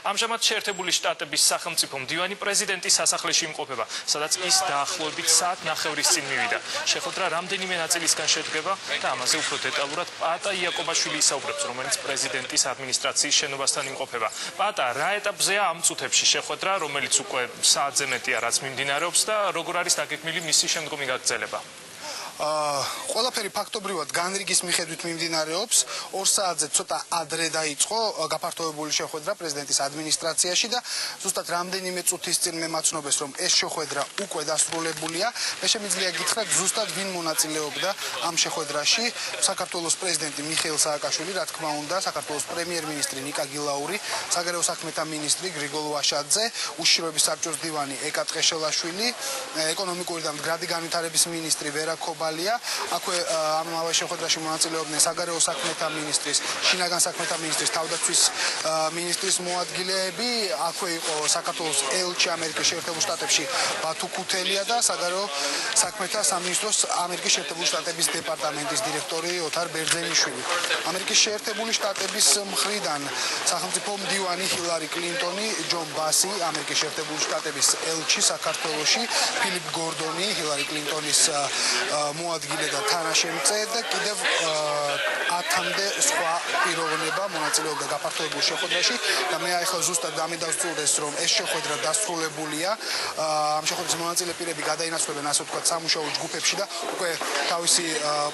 ამჟამად შეერთებული შტატების სახელმწიფო მდივანი პრეზიდენტის სასახლეში იმყოფება, სადაც ის დაახლოებით საათნახევრის წინ მივიდა. შეხვედრა რამდენიმე ნაწილისგან შედგება და ამაზე უფრო დეტალურად პაატა იაკობაშვილი ისაუბრებს, რომელიც პრეზიდენტის ადმინისტრაციის შენობასთან იმყოფება. პაატა, რა ეტაპზეა ამ წუთებში შეხვედრა, რომელიც უკვე საათზე მეტია რაც მიმდინარეობს და როგორ არის დაგეგმილი მისი შემდგომი გაგრძელება? ყველაფერი ფაქტობრივად განრიგის მიხედვით მიმდინარეობს. 2 საათზე ცოტა ადრე დაიწყო გაფართოებული შეხვედრა პრეზიდენტის ადმინისტრაციაში და ზუსტად რამდენიმე წუთის წინ მე მაცნობეს, რომ ეს შეხვედრა უკვე დასრულებულია. მე შემიძლია გითხრათ, ზუსტად ვინ მონაწილეობდა ამ შეხვედრაში. საქართველოს პრეზიდენტი მიხეილ სააკაშვილი, რა თქმა უნდა, საქართველოს პრემიერ-მინისტრი ნიკა გილაური, საგარეო საქმეთა მინისტრი გრიგოლ ვაშაძე, უშიშროების საბჭოს მდივანი ეკა ტყეშელაშვილი, ეკონომიკური და მდგრადი განვითარების მინისტრი ვერა აქვე ამავე შეხვედრაში მონაწილეობდნენ საგარეო საქმეთა მინისტრის, შინაგან საქმეთა მინისტრის, თავდაცვის მინისტრის მოადგილეები, აქვე იყო საქართველოს ელჩი ამერიკის შეერთებულ შტატებში ბათუ ქუთელია და საგარეო საქმეთა სამინისტროს ამერიკის შეერთებული შტატების დეპარტამენტის დირექტორი ოთარ ბერძენიშვილი. ამერიკის შეერთებული შტატების მხრიდან სახელმწიფო მდივანი ჰილარი კლინტონი, ჯონ ბასი, ამერიკის შეერთებული შტატების ელჩი საქართველოში, ფილიპ გორდონი, ჰილარი კლინტონის მოადგილე და თანაშემწე და კიდევ 10-მდე სხვა პიროვნება მონაწილეობდა გაფართოებულ შეხვედრაში და მე ახლა ზუსტად დამედავსწურდეს, რომ ეს შეხვედრა დასრულებულია. ამ შეხვედრის მონაწილე პირები გადაინაცვლებენ, ასე ვთქვათ, სამუშაო ჯგუფებში და უკვე თავისი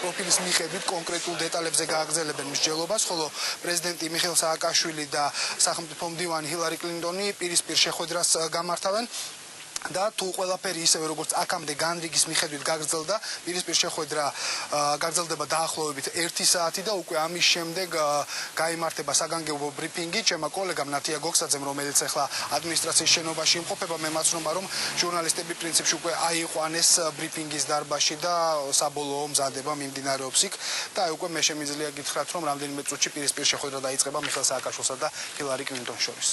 პროფილის მიხედვით კონკრეტულ დეტალებზე გააგრძელებენ მსჯელობას, ხოლო პრეზიდენტი მიხეილ სააკაშვილი და სახელმწიფო მდივანი ჰილარი კლინტონი პირისპირ შეხვედრას გამართავენ. და თუ ყველაფერი ისევე როგორც აქამდე განრიგის მიხედვით გაგრძელდა, პირისპირ შეხვედრა გაგრძელდება დაახლოებით 1 საათი და უკვე ამის შემდეგ გაიმართება საგანგებო ბრიფინგი ჩემმა კოლეგამ ნათია გოგსაძემ, რომელიც ახლა ადმინისტრაციის შენობაში იმყოფება. მე მაცნობა, რომ ჟურნალისტები პრინციპში უკვე აიყვანეს ბრიფინგის დარბაზში და საბოლოო მზადება მიმდინარეობს იქ და უკვე მე შემიძლია გითხრათ, რომ რამდენიმე წუთში პირისპირ შეხვედრა დაიწყება მიხეილ სააკაშვილსა და ჰილარი კლინტონს შორის.